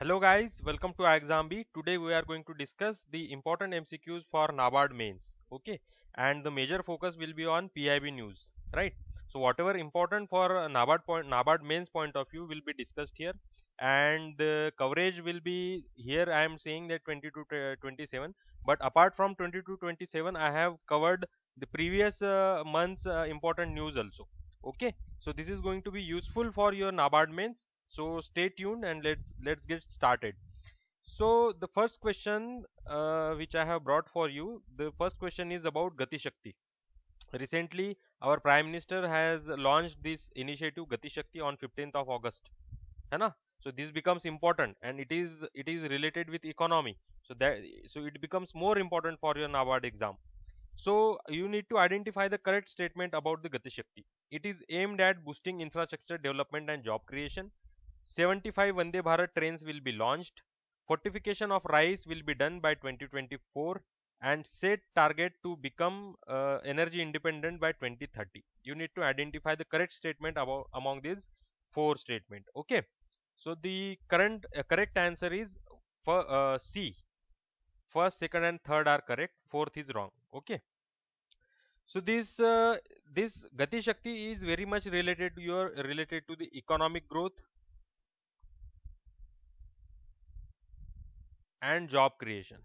Hello guys, welcome to iExamB. Today we are going to discuss the important MCQs for NABARD mains. Okay, and the major focus will be on PIB news, right? So whatever important for NABARD mains point of view will be discussed here, and the coverage will be here. I am saying that 20 to 27, but apart from 20 to 27, I have covered the previous month's important news also. Okay, so this is going to be useful for your NABARD mains, so stay tuned and let's get started. So the first question which I have brought for you, the first question is about Gati Shakti. Recently our prime minister has launched this initiative Gati Shakti on 15th of August, है ना? So this becomes important and it is related with economy, so it becomes more important for your NABARD exam. So you need to identify the correct statement about the Gati Shakti. It is aimed at boosting infrastructure development and job creation. 75 Vande Bharat trains will be launched. Fortification of rice will be done by 2024 and set target to become energy independent by 2030. You need to identify the correct statement about among these four statement. Okay. So the correct answer is for C. First, second, and third are correct. Fourth is wrong. Okay. So this Gati Shakti is very much related to the economic growth and job creation.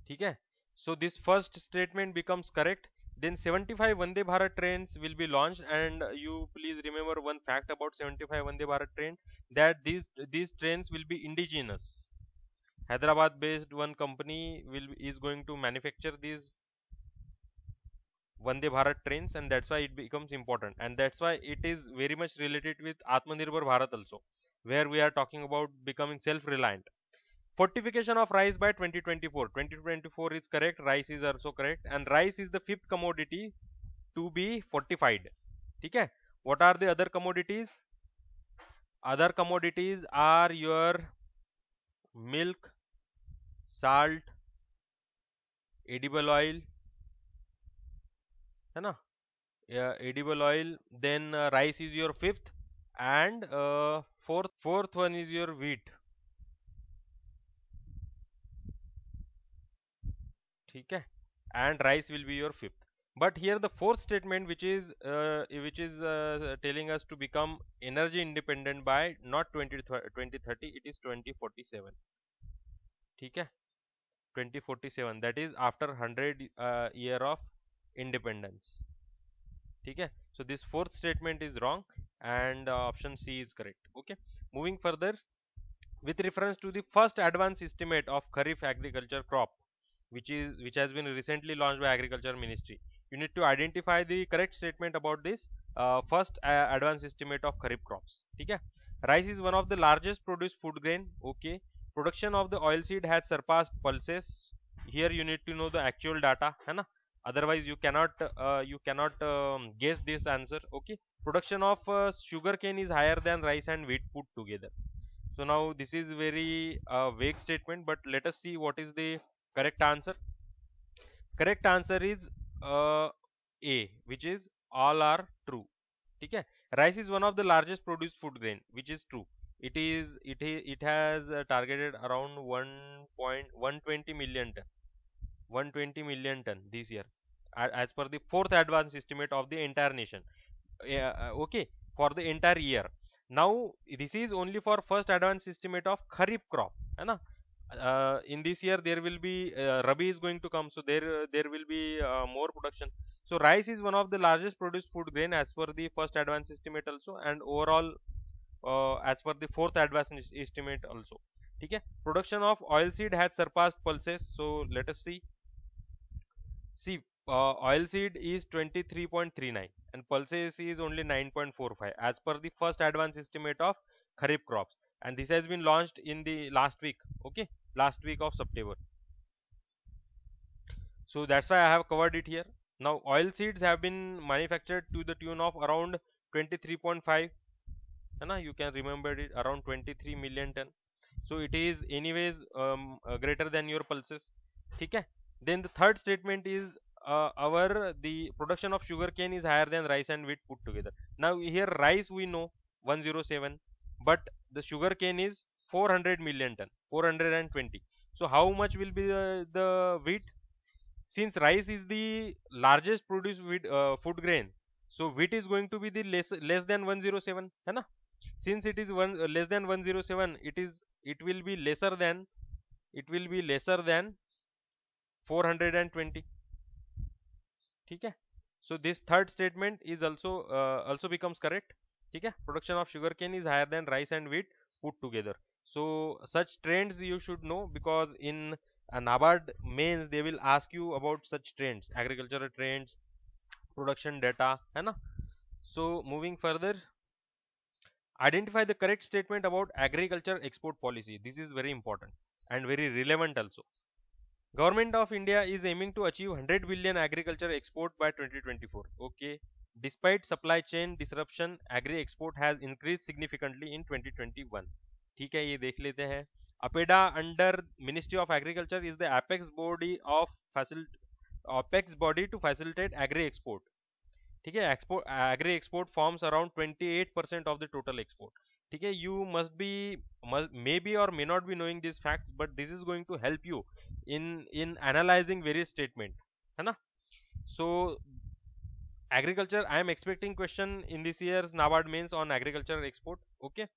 ठीक है? So this first statement becomes correct. Then 75 Vande Bharat trains will be launched, and you please remember one fact about 75 Vande Bharat train, that these trains will be indigenous. Hyderabad based one company is going to manufacture these Vande Bharat trains, and that's why it becomes important, and that's why it is very much related with Atmanirbhar Bharat also, where we are talking about becoming self-reliant. Fortification of rice by 2024. 2024 is correct. Rice is also correct, and rice is the fifth commodity to be fortified. Okay. What are the other commodities? Other commodities are your milk, salt, edible oil, है ना? Yeah, edible oil. Then rice is your fifth, and fourth one is your wheat. ठीक है, and rice will be your fifth. But here the fourth statement, which is telling us to become energy independent by not 2030, it is 2047. ठीक है, 2047, that is after 100 year of independence. ठीक है, so this fourth statement is wrong, and option C is correct. Okay, moving further, with reference to the first advance estimate of Kharif agriculture crop, which has been recently launched by Agriculture Ministry, you need to identify the correct statement about this first advance estimate of Kharif crops. ठीक है, rice is one of the largest produced food grain. Okay, production of the oilseed has surpassed pulses. Here you need to know the actual data, है ना? Otherwise you cannot guess this answer. Okay, production of sugarcane is higher than rice and wheat put together. So now this is very vague statement, but let us see what is the correct answer. Correct answer is A, which is all are true. ठीक है, rice is one of the largest produced food grain, which is true. It has targeted around 1.120 million ton, 120 million ton this year, as per the fourth advance estimate of the entire nation. Okay, for the entire year. Now this is only for first advance estimate of Kharif crop, है ना? In this year there will be Rabi is going to come, so there will be more production. So rice is one of the largest produced food grain as per the first advance estimate also, and overall as per the fourth advance estimate also. ठीक है, production of oilseed has surpassed pulses. So let us see, oilseed is 23.39 and pulses is only 9.45 as per the first advance estimate of Kharif crops, and this has been launched in the last week. Okay, last week of September. So that's why I have covered it here. Now oil seeds have been manufactured to the tune of around 23.5, and you can remember it, around 23 million ton. So it is anyways greater than your pulses. Okay, then the third statement is our the production of sugarcane is higher than rice and wheat put together. Now here rice we know 107, but the sugar cane is 400 million ton, 420. So how much will be the wheat? Since rice is the largest produced wheat, food grain, so wheat is going to be the less than 107, है ना? Since it is less than 107, it will be lesser than, 420. ठीक है? So this third statement is also becomes correct. ठीक है? Production of sugarcane is higher than rice and wheat put together. So such trends you should know, because in NABARD mains they will ask you about such trends, agricultural trends, production data, है ना? So moving further, identify the correct statement about agriculture export policy. This is very important and very relevant also. Government of India is aiming to achieve 100 billion agriculture export by 2024. Okay. Despite supply chain disruption, agri export has increased significantly in 2021. ठीक है, ये देख लेते हैं. APEDA under Ministry of Agriculture is the apex body to facilitate agri export. ठीक है, agri export forms around 28% of the total export. ठीक है, you maybe or may not be knowing these facts, but this is going to help you in analyzing various statement, है ना? So agriculture, I am expecting question in this year's NABARD mains on agriculture export. Okay,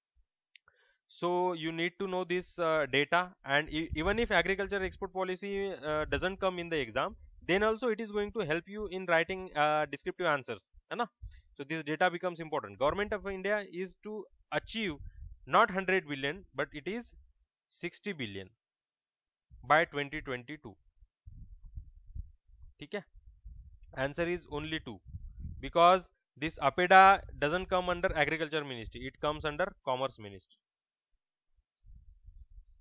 so you need to know this data, and even if agriculture export policy doesn't come in the exam, then also it is going to help you in writing descriptive answers, है ना? So this data becomes important. Government of India is to achieve not 100 billion, but it is 60 billion by 2022. ठीक है? Answer is only 2, because this APEDA doesn't come under agriculture ministry, it comes under commerce ministry.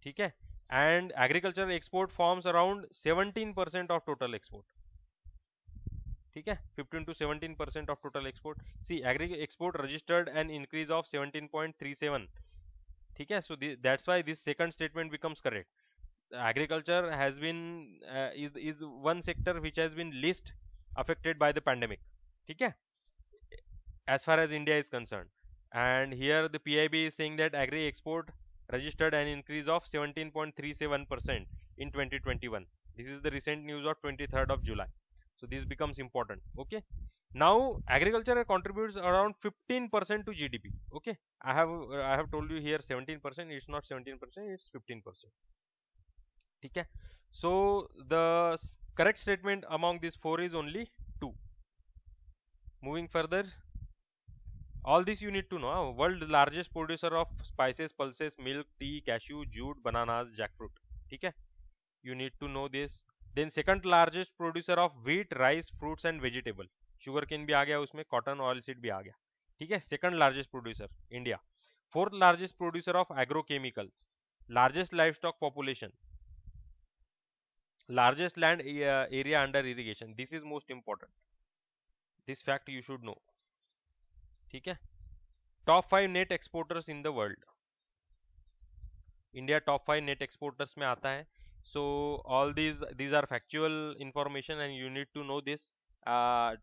ठीक है? And agriculture export forms around 17% of total export. ठीक है? 15 to 17% of total export. See, agri export registered an increase of 17.37. ठीक है? So that's why this second statement becomes correct. Agriculture has been is one sector which has been least affected by the pandemic. ठीक है? As far as India is concerned, and here the PIB is saying that agri export registered an increase of 17.37% in 2021. This is the recent news of 23rd of July. So this becomes important. Okay, now agriculture contributes around 15% to GDP. Okay, I have told you here 17%. It's not 17%. It's 15%. Okay, so the correct statement among these four is only 2. Moving further, all this you need to know. World's largest producer of spices, pulses, milk, tea, cashew, jute, bananas, jackfruit. ठीक है? You need to know this. Then second largest producer of wheat, rice, fruits and vegetable. Sugarcane भी आ गया उसमें, cotton, oilseed भी आ गया. ठीक है? Second largest producer, India. Fourth largest producer of agrochemicals. Largest livestock population. Largest land area under irrigation. This is most important. This fact you should know. ठीक है? Top 5 net exporters in the world. India top 5 net exporters में आता है. So all these are factual information, and you need to know this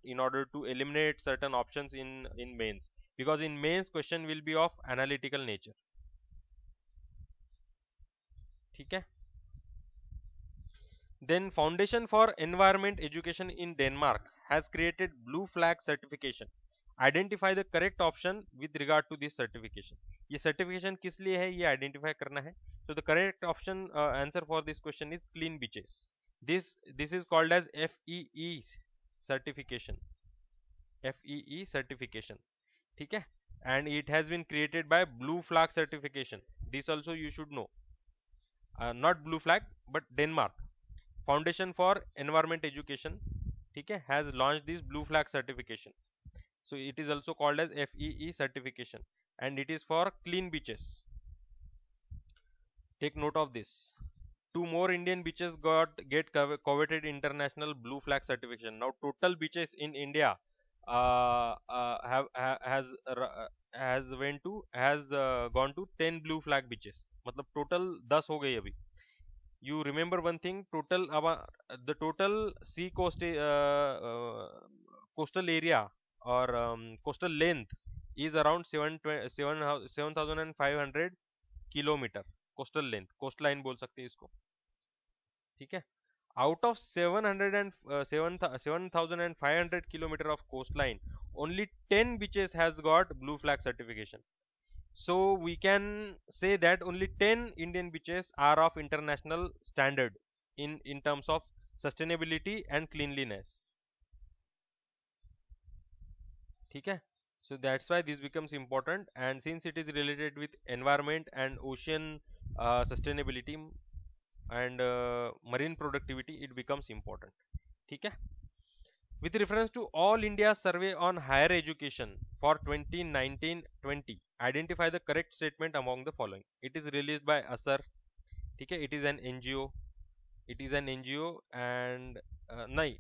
in order to eliminate certain options in mains, because in mains question will be of analytical nature. ठीक है? Then Foundation for Environment Education in Denmark has created blue flag certification. Identify the correct option with regard to this certification. ये certification किस लिए है, ये identify करना है. So the correct option answer for this question is clean beaches. This is called as FEE certification. FEE certification. ठीक है? And it has been created by Blue Flag certification. This also you should know. Not Blue Flag, but Denmark. Foundation for Environment Education, ठीक है, has launched this Blue Flag certification. So it is also called as FEE certification, and it is for clean beaches. Take note of this. 2 more Indian beaches get coveted international Blue Flag certification. Now total beaches in India has gone to 10 Blue Flag beaches. मतलब total 10 हो गई अभी. You remember one thing, the total sea coast coastal area or coastal length is around 7,500 kilometer coastal length, coastline बोल सकते हैं इसको, ठीक है। Out of 7,500 kilometer of coastline, only 10 beaches has got blue flag certification. So we can say that only 10 Indian beaches are of international standard in terms of sustainability and cleanliness, ठीक है। So that's why this becomes important, and since it is related with environment and ocean sustainability and marine productivity, it becomes important, ठीक है। With reference to All India Survey on Higher Education for 2019-20, identify the correct statement among the following. It is released by ASAR, ठीक है, it is an NGO, it is an NGO, and nahi,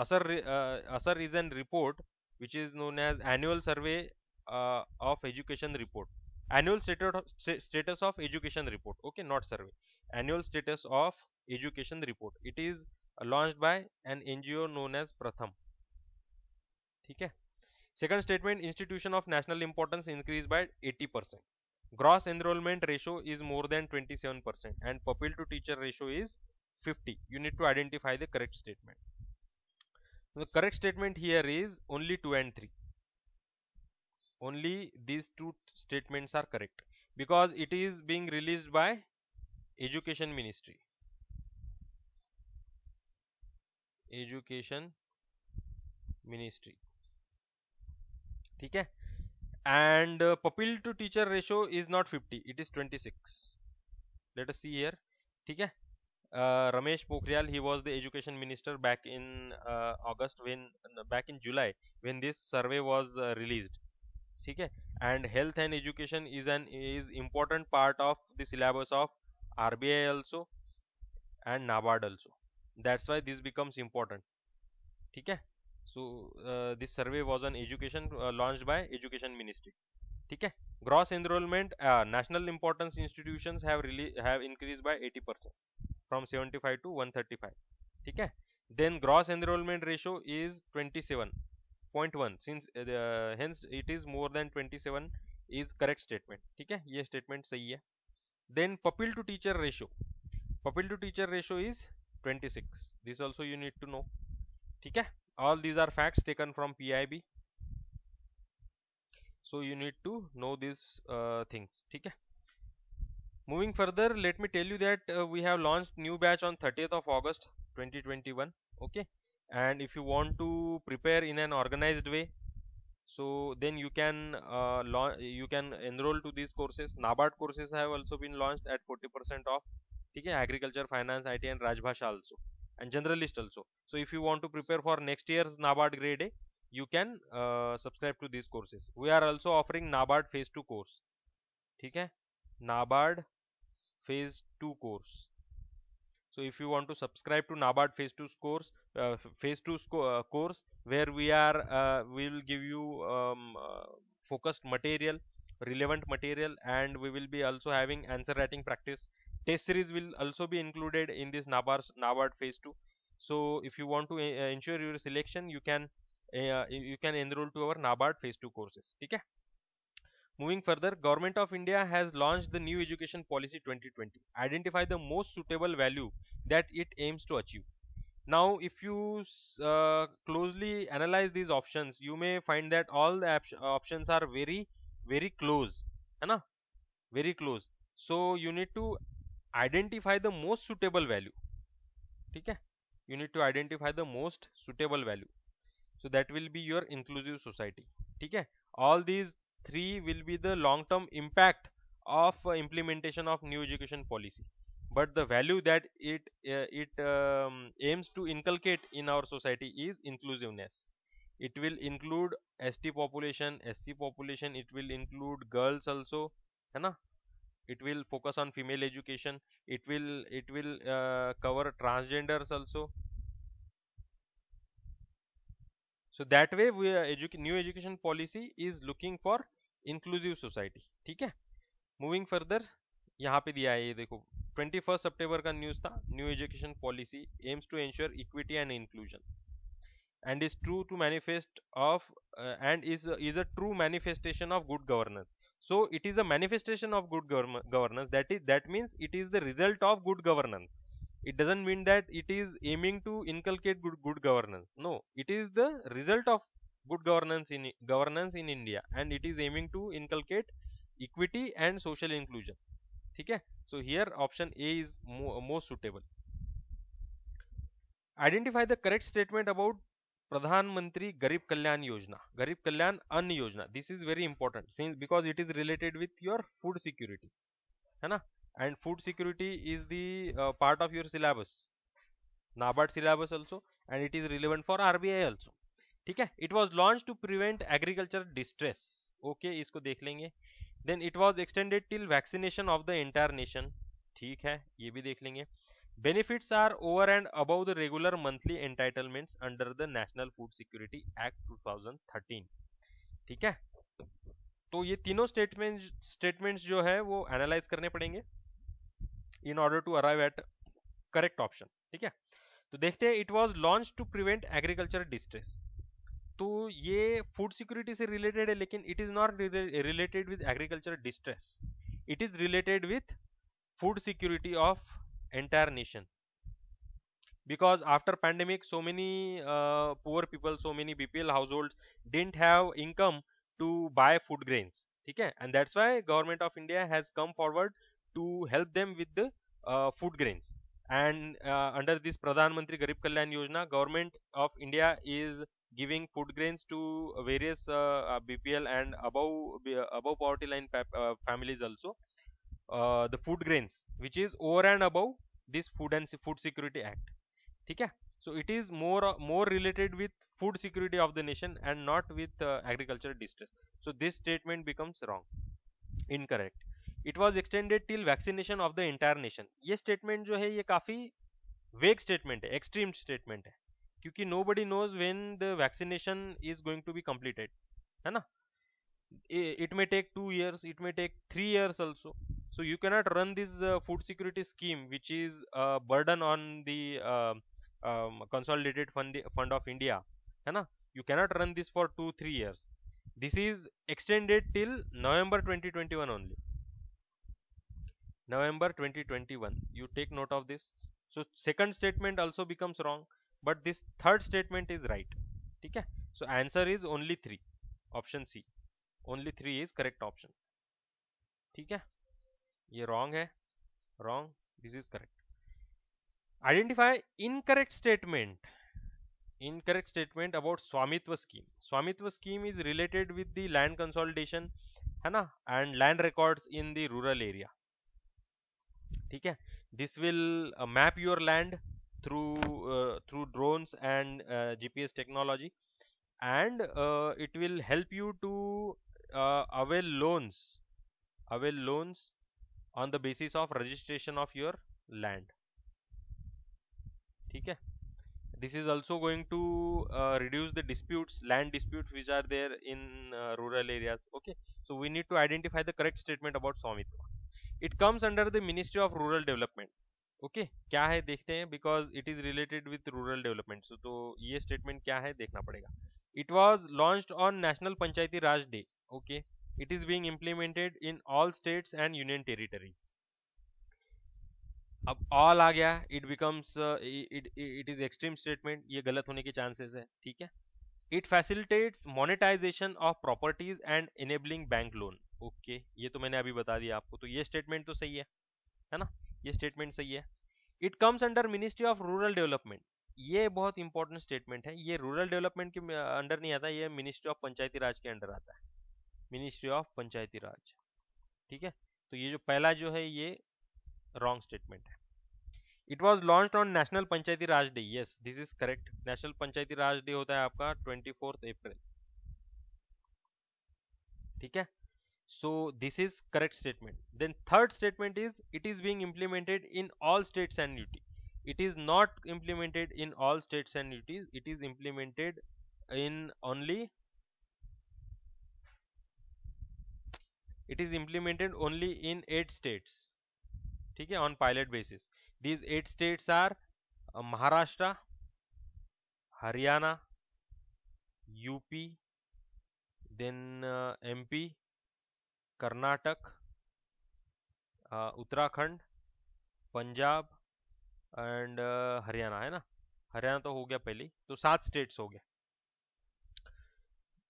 ASAR is an report which is known as Annual Survey of Education Report, Annual Status of Education Report, okay, not survey, Annual Status of Education Report. It is launched by an NGO known as Pratham, ठीक है। Second statement, institution of national importance increased by 80%. Gross enrollment ratio is more than 27% and pupil to teacher ratio is 50. You need to identify the correct statement. The correct statement here is only 2 and 3. Only these two statements are correct because it is being released by Education Ministry. Education Ministry, ठीक है। And pupil to teacher ratio is not 50, it is 26. Let us see here, ठीक है। Ramesh Pokhriyal, he was the education minister back in August, when back in July when this survey was released, ठीक है। And health and education is important part of the syllabus of RBI also and NABARD also. That's why this becomes important, ठीक है। So this survey was on education, launched by Education Ministry, ठीक है। Gross enrollment, national importance institutions have increased by 80% from 75 to 135, ठीक है। Then gross enrollment ratio is 27.1, since hence it is more than 27 is correct statement, ठीक है, ये statement सही है। Then pupil to teacher ratio, pupil to teacher ratio is 26, this also you need to know, ठीक है। All these are facts taken from PIB, so you need to know these things, ठीक है। Moving further, let me tell you that we have launched new batch on 30th of August 2021, okay. And if you want to prepare in an organized way, so then you can enroll to these courses. NABARD courses have also been launched at 40% off, ठीक है, agriculture, finance, IT and Rajbhasha also, and generalist also. So if you want to prepare for next year's NABARD grade A, you can subscribe to these courses. We are also offering NABARD phase 2 course, ठीक है, NABARD phase 2 course. So if you want to subscribe to NABARD phase 2 course, course, where we will give you focused material, relevant material, and we will be also having answer writing practice. Test series will also be included in this NABARD phase 2. So if you want to ensure your selection, you can enroll to our NABARD phase 2 courses, ठीक है। Moving further, Government of India has launched the New Education Policy 2020. Identify the most suitable value that it aims to achieve. Now, if you closely analyze these options, you may find that all the options are very, very close, है ना? Very close. So you need to identify the most suitable value, ठीक है? You need to identify the most suitable value. So that will be your inclusive society, ठीक है? All these three will be the long term impact of implementation of new education policy, but the value that it aims to inculcate in our society is inclusiveness. It will include ST population, SC population, it will include girls also, है ना? It will focus on female education, it will cover transgenders also. So that way we new education policy is looking for inclusive society, ठीक है। Moving further, यहाँ पे दिया है ये देखो, 21 सितंबर का न्यूज़ था, new education policy aims to ensure equity and inclusion. and is true to manifest of and is a true manifestation of good governance. So it is a manifestation of good governance, that means it is the result of good governance. It doesn't mean that it is aiming to inculcate good governance. No, it is the result of good governance in India, and it is aiming to inculcate equity and social inclusion. Okay, so here option A is most suitable. Identify the correct statement about Pradhan Mantri Garib Kalyan Yojana, Garib Kalyan Ann Yojana. This is very important since because it is related with your food security, है ना? And food security is the part of your syllabus, NABARD syllabus also, and it is relevant for RBI also. ठीक है? It was launched to prevent agriculture distress. Okay, इसको देख लेंगे. Then it was extended till vaccination of the entire nation. ठीक है, ये भी देख लेंगे. Benefits are over and above the regular monthly entitlements under the National Food Security Act 2013. ठीक है, तो ये तीनों स्टेटमेंट्स जो है वो एनालाइज करने पड़ेंगे in order to arrive at correct option. ठीक है, तो देखते हैं. It was launch to prevent agriculture distress. तो ये फूड सिक्योरिटी से रिलेटेड है, लेकिन it is not related with agriculture distress. It is related with food security of entire nation, because after pandemic so many poor people, so many BPL households didn't have income to buy food grains. Okay, and that's why government of India has come forward to help them with the food grains. And under this Pradhan Mantri Garib Kalyan Yojana, government of India is giving food grains to various BPL and above poverty line families also, the food grains which is over and above this food security act. ठीक है, so it is more related with food security of the nation and not with agricultural distress. So this statement becomes wrong, incorrect. It was extended till vaccination of the entire nation. ये statement जो है ये काफी vague statement है, extreme statement है, क्योंकि nobody knows when the vaccination is going to be completed, है ना? It may take 2 years, it may take 3 years also. So you cannot run this food security scheme, which is a burden on the consolidated fund of India, है ना? You cannot run this for 2-3 years. This is extended till November 2021 only. November 2021. You take note of this. So second statement also becomes wrong, but this third statement is right. ठीक है? So answer is only 3. Option C. Only 3 is correct option. ठीक है, ये wrong है, wrong, this is correct. Identify incorrect statement about Swamitva scheme. Swamitva scheme is related with the land consolidation, है ना, and land records in the rural area. ठीक है, this will map your land through drones and GPS technology, and it will help you to avail loans on the basis of registration of your land. ठीक है, this is also going to reduce the land disputes which are there in rural areas. Okay, so we need to identify the correct statement about Swamitva. It comes under the Ministry of Rural Development. Okay क्या है देखते हैं, because it is related with rural development. तो ये statement क्या है देखना पड़ेगा. It was launched on national panchayati raj day. Okay, it is being implemented in all states and union territories. अब ऑल आ गया, it becomes it is extreme statement, ये गलत होने के चांसेस है. ठीक है, it facilitates monetisation of properties and enabling bank loan. Okay, ये तो मैंने अभी बता दिया आपको, तो ये स्टेटमेंट तो सही है ना, ये स्टेटमेंट सही है. It comes under ministry of rural development. ये बहुत इंपॉर्टेंट स्टेटमेंट है, ये रूरल डेवलपमेंट के अंडर नहीं आता, ये मिनिस्ट्री ऑफ पंचायती राज के अंडर आता है, मिनिस्ट्री ऑफ पंचायती राज. ठीक है, तो ये जो पहला जो है ये रॉन्ग स्टेटमेंट है. It was launched on national panchayati raj day. Yes, this is correct. National panchayati raj day होता है आपका 24 अप्रैल. ठीक है, so this is correct statement. Then third statement is it is being implemented in all states and UT. It is not implemented in all states and UTs. It is implemented in only in 8 states. ठीक है, on pilot basis. These 8 states are Maharashtra, Haryana, UP, then MP, Karnataka, Uttarakhand, Punjab and Haryana, है ना। हरियाणा तो हो गया पहले ही, तो 7 states हो गए।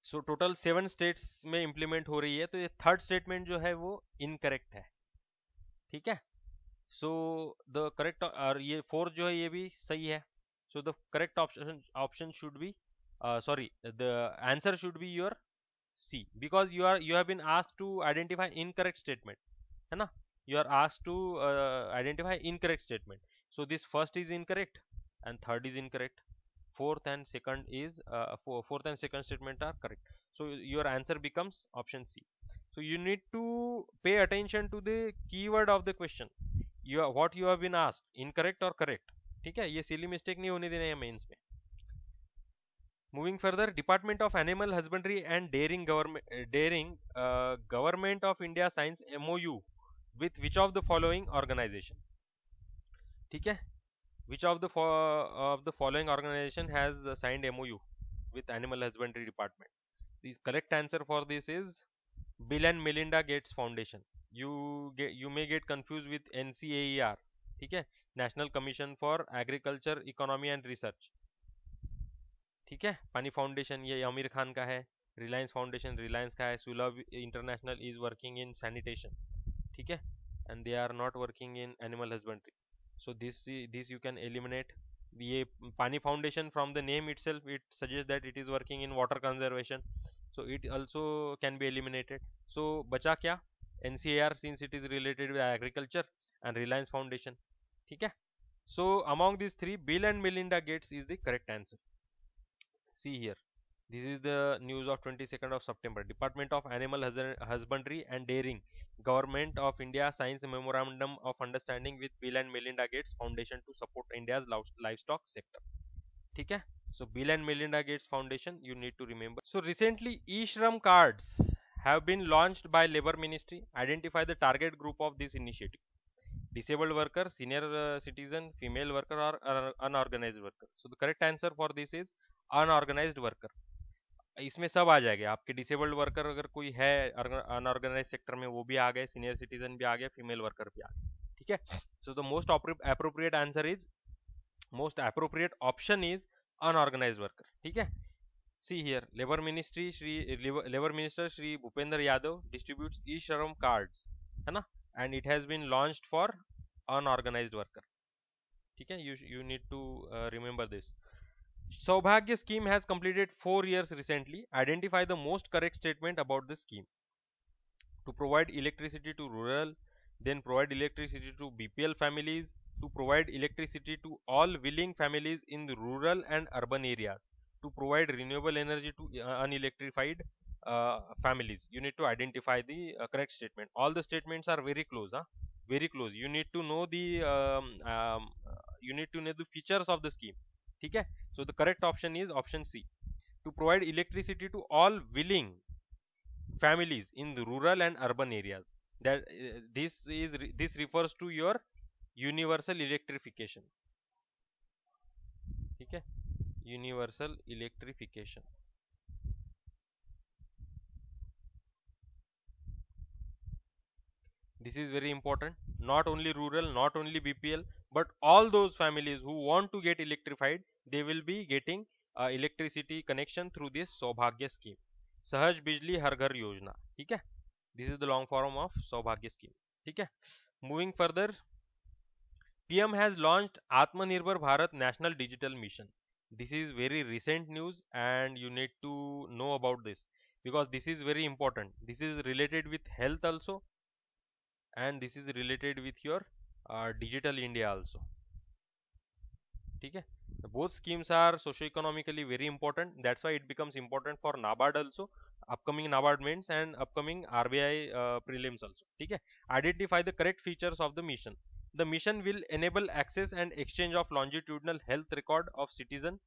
सो टोटल 7 स्टेट्स में इंप्लीमेंट हो रही है, तो ये थर्ड स्टेटमेंट जो है वो इनकरेक्ट है, ठीक है। सो द करेक्ट, और ये फोर्थ जो है ये भी सही है। So the correct option option should be, sorry, the answer should be your C, because you have been asked to identify incorrect statement, है ना। You are asked to identify incorrect statement. So this first is incorrect and third is incorrect. Fourth and second statement are correct. So your answer becomes option C. So you need to pay attention to the keyword of the question. What you have been asked, incorrect or correct, ठीक है। ये silly mistake नहीं होने देना है mains में। Moving further, Department of Animal Husbandry and Government of India signs MOU with which of the following organization, ठीक है। Which of the following organization has signed MOU with Animal Husbandry Department? The correct answer for this is Bill and Melinda Gates Foundation. You may get confused with NCAER, ठीक है, National Commission for Agriculture, Economy and Research, ठीक है। पानी foundation ये आमिर खान का है, Reliance foundation Reliance का है, Sulabh international is working in sanitation, ठीक है, and they are not working in animal husbandry. So this you can eliminate. ये Paani foundation from the name itself it suggests that it is working in water conservation, so it also can be eliminated. So बचा क्या, NCAR since it is related with agriculture, and Reliance Foundation, ठीक है। So among these three, Bill and Melinda Gates is the correct answer. See here, this is the news of 22nd of September. Department of Animal Husbandry and Dairying, Government of India signs a memorandum of understanding with Bill and Melinda Gates Foundation to support India's livestock sector, ठीक है। So Bill and Melinda Gates Foundation you need to remember. So recently e-shram cards have been launched by Labor Ministry. Identify the target group of this initiative. Disabled worker, senior citizen, female worker, or unorganized worker. So the correct answer for this is unorganised worker. इसमें सब आ जाएगा, आपके disabled worker अगर कोई है unorganised sector में वो भी आ गए, सीनियर सिटीजन भी आ गया, फीमेल वर्कर भी आ गया, ठीक है। So the most appropriate answer is, most appropriate option is unorganised worker, ठीक है। See here, labour minister Shri Bhupender Yadav distributes e Shram cards, है ना, and it has been launched for unorganised worker, ठीक है। You need to remember this. Saubhagya scheme has completed 4 years recently. Identify the most correct statement about the scheme. To provide electricity to rural, then provide electricity to BPL families, to provide electricity to all willing families in the rural and urban areas, to provide renewable energy to unelectrified families. You need to identify the correct statement. All the statements are very close, very close. You need to know the features of the scheme, ठीक है। So the correct option is option C, to provide electricity to all willing families in the rural and urban areas. That this refers to your universal electrification, ठीक है, universal electrification. This is very important. Not only rural, not only BPL, but all those families who want to get electrified, they will be getting electricity connection through this Saubhagya scheme. Sahaj Bijli Har Ghar Yojana, ठीक है। This is the long form of Saubhagya scheme, ठीक है। Moving further, PM has launched Atmanirbhar Bharat National Digital Mission. This is very recent news and you need to know about this because this is very important. This is related with health also, and this is related with your digital India also, ठीक है। Both schemes are socio-economically very important. That's why it becomes important for NABARD also, upcoming NABARD mains and upcoming RBI prelims also, ठीक है। Identify the correct features of the mission. The mission will enable access and exchange of longitudinal health record of citizen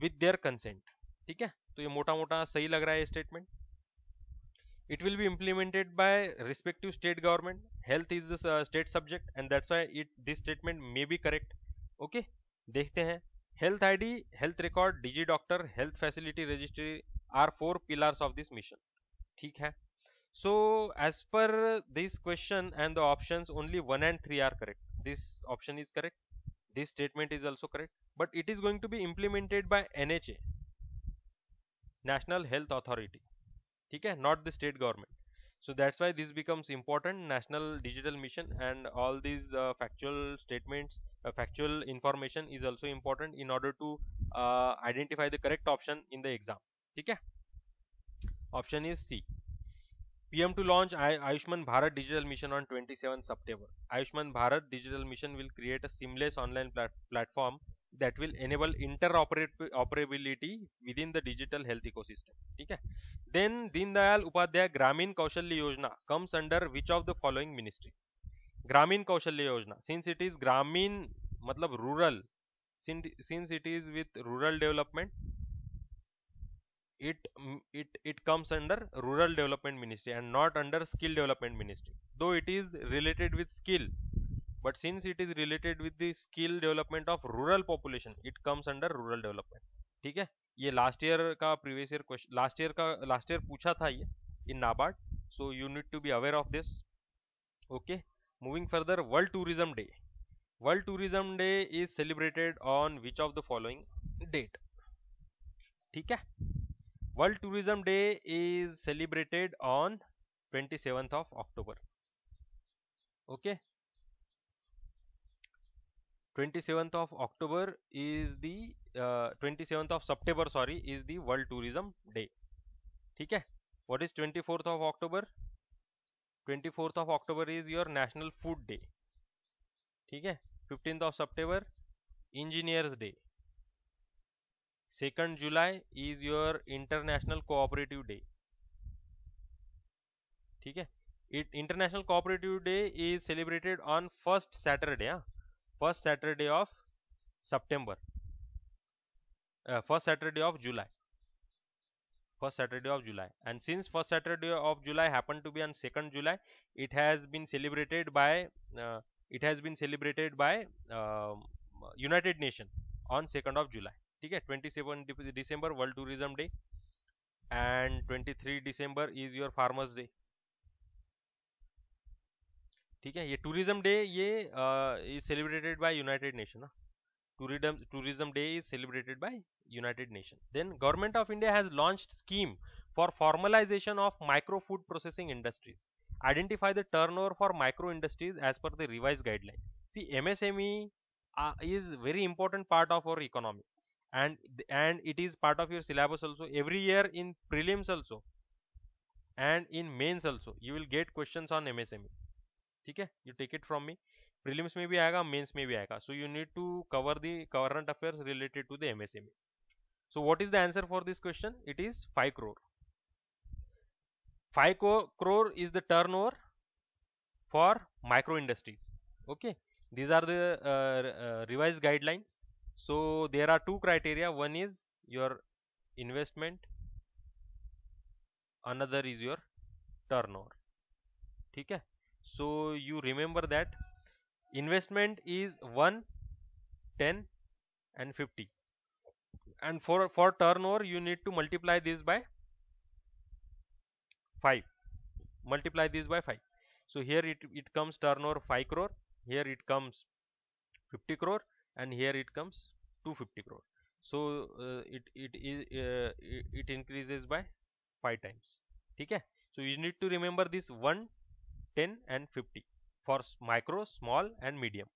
with their consent, ठीक है। तो ये मोटा मोटा सही लग रहा है statement. It will be implemented by respective state government. Health is the state subject and that's why this statement may be correct, okay। देखते हैं Health ID, health record, DigiDoctor, health facility registry are four pillars of this mission. ठीक है. So as per this question and the options, only 1 and 3 are correct. This option is correct. This statement is also correct. But it is going to be implemented by NHA, National Health Authority. ठीक है, not the state government. So that's why this becomes important. National Digital Mission and all these factual statements, factual information is also important in order to identify the correct option in the exam. ठीक है. Option is C. PM to launch Ayushman Bharat Digital Mission on 27 September. Ayushman Bharat Digital Mission will create a seamless online platform that will enable interoperability within the digital health ecosystem. ठीक है. Then Deen Dayal Upadhyay Gramin Kaushalya Yojana comes under which of the following ministry? Gramin Kaushalya Yojana, since it is Gramin matlab rural, since it is with rural development, it comes under rural development ministry and not under skill development ministry, though it is related with skill, but since it is related with the skill development of rural population, it comes under rural development. ठीक है. ये last year का previous year question, last year पूछा था ये in NABARD, so you need to be aware of this. Okay, moving further. World tourism day. World tourism day is celebrated on which of the following date? ठीक है. World Tourism Day is celebrated on 27th of October. Okay. 27th of October is the 27th of September, sorry, is the World Tourism Day. ठीक है. What is 24th of October? 24th of October is your National Food Day. ठीक है. 15th of September Engineers Day. 2nd July is your International Cooperative Day. ठीक है. International Cooperative Day is celebrated on first Saturday, first Saturday of September, first Saturday of July, first Saturday of July. And since first Saturday of July happened to be on 2nd July, it has been celebrated by United Nations on 2nd of July. ठीक है. 27 December World Tourism Day and 23 December is your Farmers Day. ठीक है. ये tourism day ये is celebrated by United nation. Tourism Day is celebrated by United Nations. Then Government of India has launched scheme for formalization of micro food processing industries. Identify the turnover for micro industries as per the revised guideline. See, MSME is very important part of our economy, and it is part of your syllabus also. Every year in prelims also and in mains also you will get questions on MSME. ठीक है. You take it from me. Prelims में भी आएगा, mains में भी आएगा. So you need to cover the current affairs related to the MSME. So what is the answer for this question? It is 5 crore. 5 crore is the turnover for micro industries. Okay, these are the revised guidelines. So there are two criteria. One is your investment, another is your turnover. ठीक है. So you remember that investment is 1, 10 and 50, and for turnover you need to multiply this by 5. Multiply this by 5. So here it comes turnover 5 crore, here it comes 50 crore, and here it comes 250 crore. So it increases by 5 times. ठीक है. So you need to remember this 1, 10 and 50 for micro, small and medium.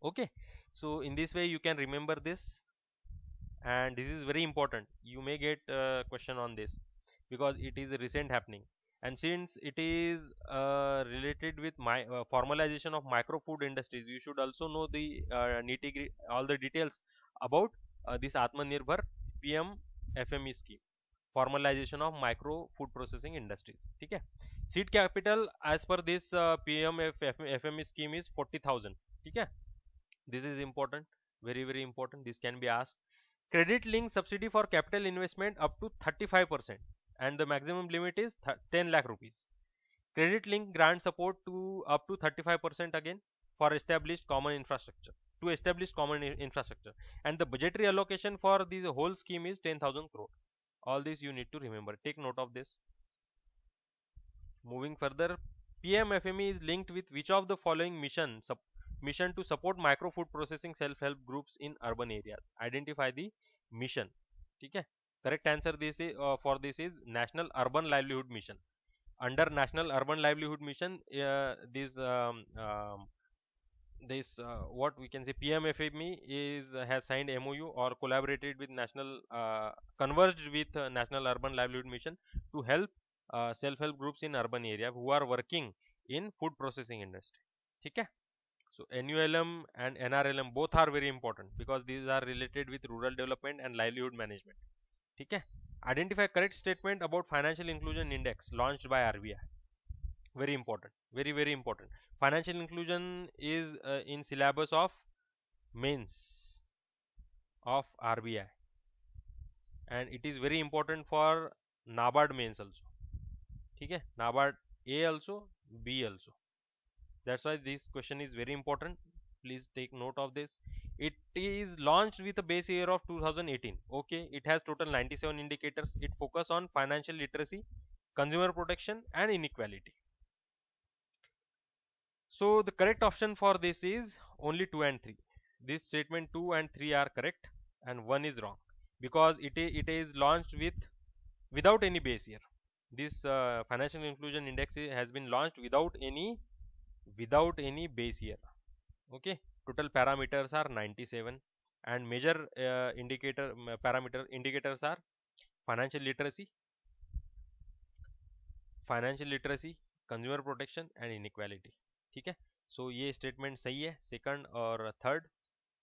Okay, so in this way you can remember this, and this is very important. You may get a question on this because it is a recent happening, and since it is related with my formalization of micro food industries, you should also know the all the details about this Atmanirbhar PM FME scheme, formalization of micro food processing industries. ठीक है. Seed capital as per this PM FME scheme is 40,000. ठीक है. This is important, very very important. This can be asked. Credit linked subsidy for capital investment up to 35%, and the maximum limit is 10 lakh rupees. Credit linked grant support to up to 35% again for established common infrastructure. to establish common infrastructure, and the budgetary allocation for this whole scheme is 10,000 crore. All this you need to remember, take note of this. Moving further, PMFME is linked with which of the following mission to support micro food processing self-help groups in urban areas? Identify the mission. ठीक है, correct answer this is for this is National Urban Livelihood Mission. Under National Urban Livelihood Mission, this what we can say, PMFME is has signed MOU or collaborated with converged with National Urban Livelihood Mission to help self-help groups in urban area who are working in food processing industry. ठीक है, so NULM and NRLM both are very important because these are related with rural development and livelihood management. ठीक है, identify correct statement about financial inclusion index launched by RBI. Very important, very important. Financial inclusion is in syllabus of mains of RBI, and it is very important for NABARD mains also. ठीक है, NABARD A also, B also. That's why this question is very important. Please take note of this. It is launched with a base year of 2018. Okay, it has total 97 indicators. It focus on financial literacy, consumer protection, and inequality. So the correct option for this is only 2 and 3. This statement 2 and 3 are correct, and 1 is wrong because it is launched without any base year. This financial inclusion index has been launched without any base year. Okay, total parameters are 97, and major indicators are financial literacy, consumer protection, and inequality. ठीक है, so ये statement सही है, second और third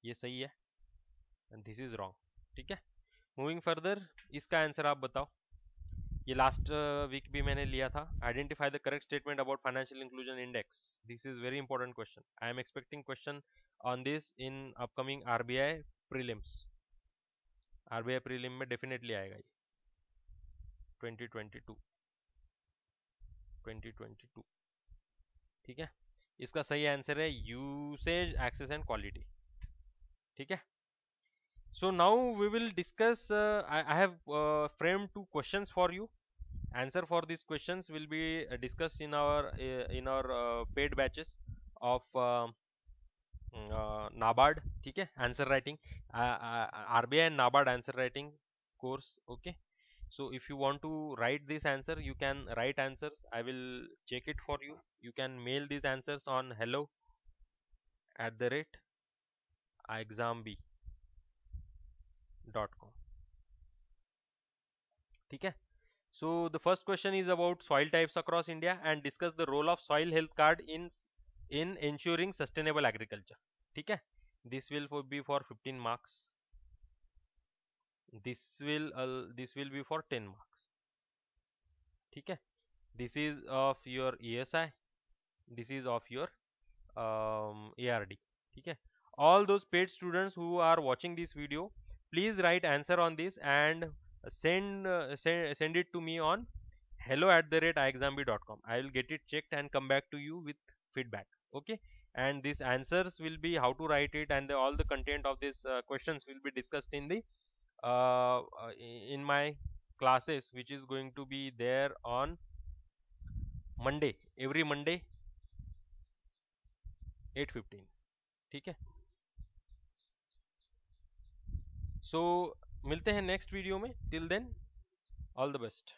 ये सही है, and this is wrong. ठीक है, moving further, इसका आंसर आप बताओ. ये लास्ट वीक भी मैंने लिया था. Identify the correct statement about financial inclusion index. This is very important question. I am expecting question on this in upcoming RBI prelims. RBI prelim में डेफिनेटली आएगा ये 2022. ठीक है, इसका सही आंसर है यूसेज, एक्सेस एंड क्वालिटी. ठीक है, so now we will discuss I have framed 2 questions for you. Answer for these questions will be discussed in our paid batches of NABARD. ठीक है, answer writing, RBI and NABARD answer writing course. Okay, so if you want to write this answer, you can write answers. I will check it for you. You can mail these answers on hello@examb.com. ठीक है, so the first question is about soil types across India and discuss the role of soil health card in ensuring sustainable agriculture. ठीक है, this will be for 15 marks. This will be for 10 marks. ठीक है, this is of your ESI, this is of your ARD. ठीक है, all those paid students who are watching this video, please write answer on this and send it to me on hello@iexamb.com. I will get it checked and come back to you with feedback. Okay, and these answers will be how to write it, and all the content of these questions will be discussed in the in my classes, which is going to be there on Monday, every Monday 8:15. ठीक है, so मिलते हैं next video में. Till then, all the best.